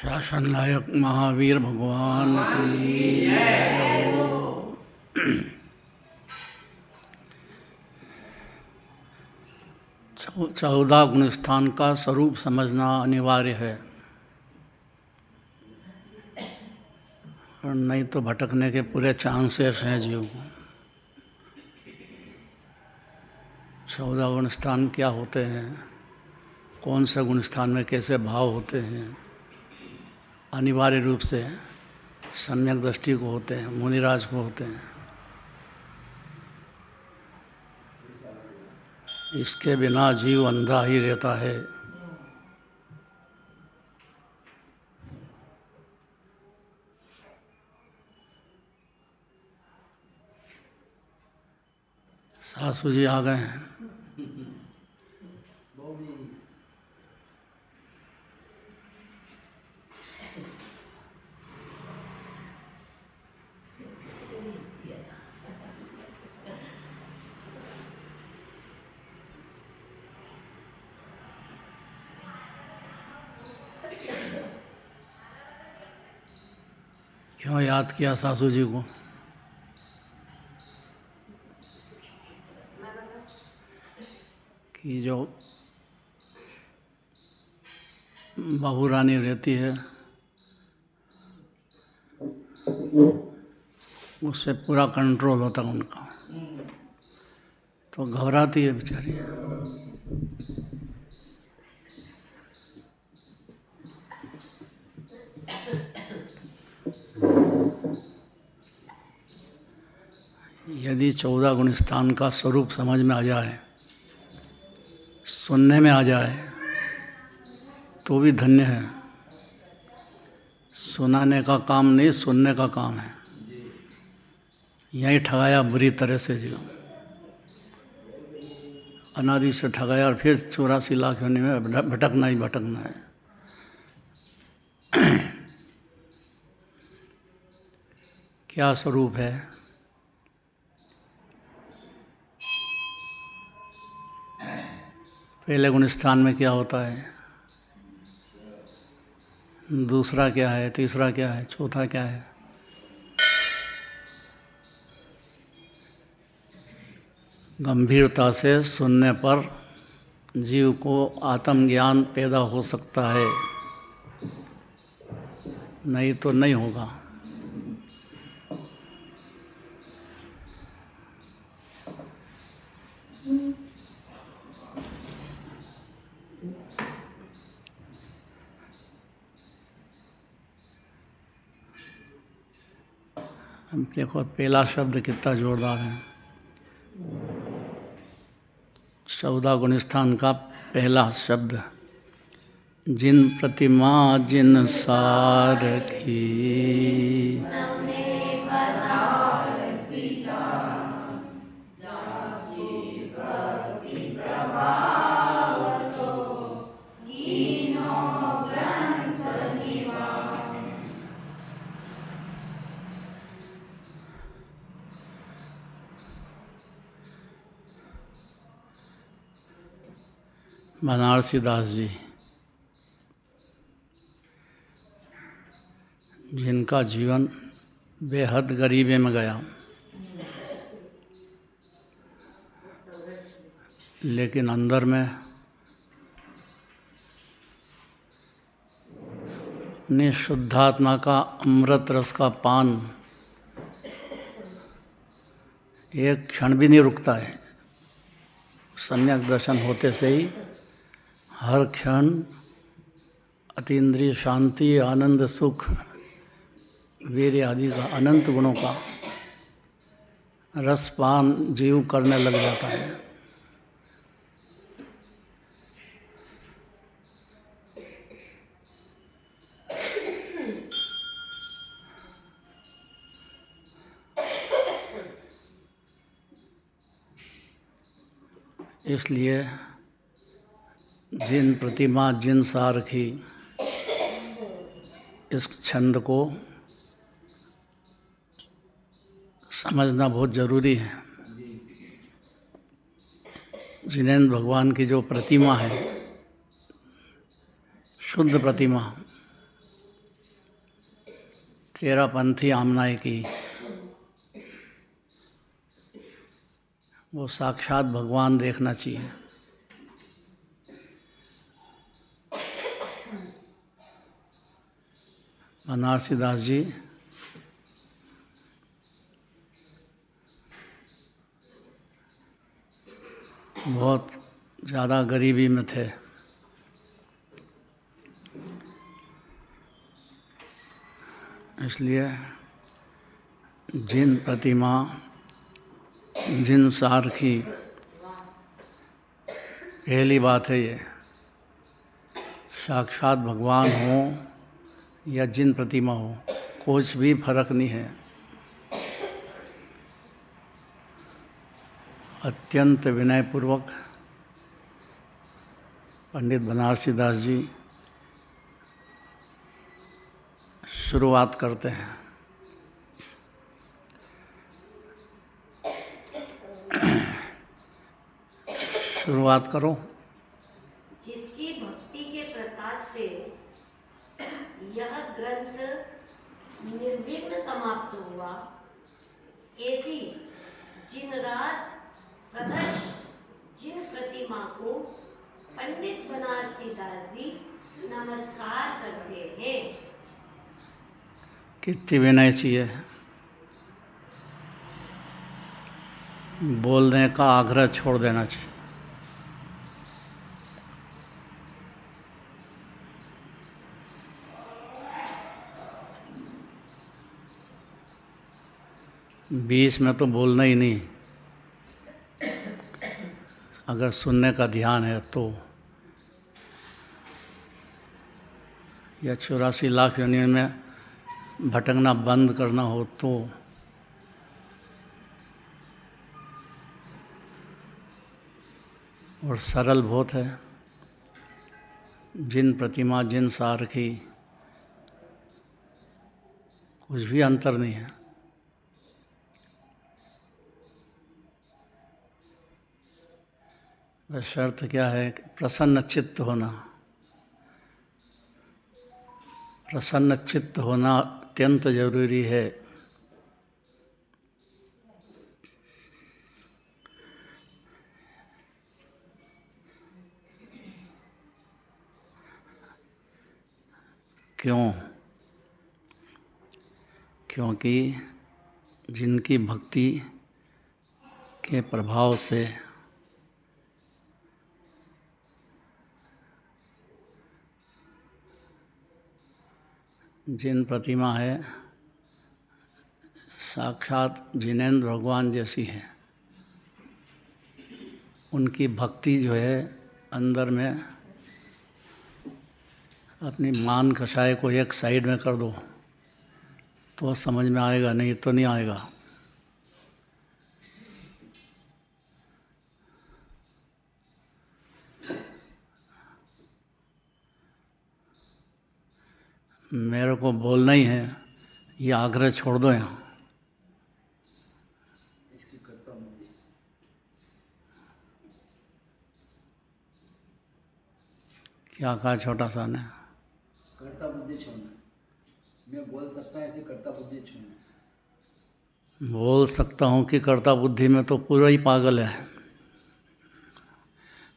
शासन नायक महावीर भगवान की जय हो। 14 गुणस्थान का स्वरूप समझना अनिवार्य है, और नहीं तो भटकने के पूरे चांसेस हैं जीव को। 14 गुणस्थान क्या होते हैं, कौन से गुणस्थान में कैसे भाव होते हैं, अनिवार्य रूप से सम्यक दृष्टि को होते हैं, मुनिराज को होते हैं। इसके बिना जीव अंधा ही रहता है। सासू जी आ गए हैं। क्यों याद किया सासू जी को? कि जो बहू रानी रहती है उस पर पूरा कंट्रोल होता है उनका, तो घबराती है बेचारी। यदि 14 गुणस्थान का स्वरूप समझ में आ जाए, सुनने में आ जाए, तो भी धन्य है। सुनाने का काम नहीं, सुनने का काम है। यहीं ठगाया बुरी तरह से जीव, अनादि से ठगाया, और फिर 84 लाख होने में भटकना ही भटकना है। क्या स्वरूप है? पहले गुणस्थान में क्या होता है, दूसरा क्या है, तीसरा क्या है, चौथा क्या है? गंभीरता से सुनने पर जीव को आत्मज्ञान पैदा हो सकता है, नहीं तो नहीं होगा। हम देखो पहला शब्द कितना जोरदार है। 14 गुणस्थान का पहला शब्द, जिन प्रतिमा जिन सारखी, बनारसी दास जी, जिनका जीवन बेहद गरीबी में गया, लेकिन अंदर में अपनी शुद्धात्मा का अमृत रस का पान एक क्षण भी नहीं रुकता है। सम्यक दर्शन होते से ही हर क्षण अतीन्द्रिय शांति, आनंद, सुख, वीर्य आदि का अनंत गुणों का रसपान जीव करने लग जाता है। इसलिए जिन प्रतिमा जिन सारखी, इस छंद को समझना बहुत जरूरी है। जिनेंद्र भगवान की जो प्रतिमा है, शुद्ध प्रतिमा, तेरापंथी आमनाई की, वो साक्षात भगवान देखना चाहिए। बनारसी दास जी बहुत ज़्यादा गरीबी में थे। इसलिए जिन प्रतिमा, जिन सारखी, पहली बात है ये, साक्षात भगवान हो या जिन प्रतिमा हो, कुछ भी फर्क नहीं है। अत्यंत विनयपूर्वक पंडित बनारसी दास जी शुरुआत करते हैं। शुरुआत करो। जिसकी भक्ति के प्रसाद से यह ग्रंथ निर्विघ्न समाप्त हुआ, ऐसी जिन रास सदृश जिन प्रतिमा को पंडित बनारसी दास जी नमस्कार करते हैं। कितनी विनय चाहिए। बोलने का आग्रह छोड़ देना चाहिए। बीच में तो बोलना ही नहीं। अगर सुनने का ध्यान है तो, या 84 लाख योनियों में भटकना बंद करना हो तो, और सरल बहुत है। जिन प्रतिमा, जिन सारखी, कुछ भी अंतर नहीं है। बस शर्त क्या है कि प्रसन्न चित्त होना। प्रसन्न चित्त होना अत्यंत जरूरी है। क्यों? क्योंकि जिनकी भक्ति के प्रभाव से जिन प्रतिमा है साक्षात जिनेंद्र भगवान जैसी है, उनकी भक्ति जो है अंदर में, अपनी मान कषाय को एक साइड में कर दो तो समझ में आएगा, नहीं तो नहीं आएगा। मेरे को बोलना ही है, ये आग्रह छोड़ दो यहाँ। क्या कहा छोटा सा ने? कर्ता बुद्धि छोड़ना। मैं बोल सकता है, ऐसे कर्ता बुद्धि छोड़ना। बोल सकता हूँ कि कर्ता बुद्धि में तो पूरा ही पागल है।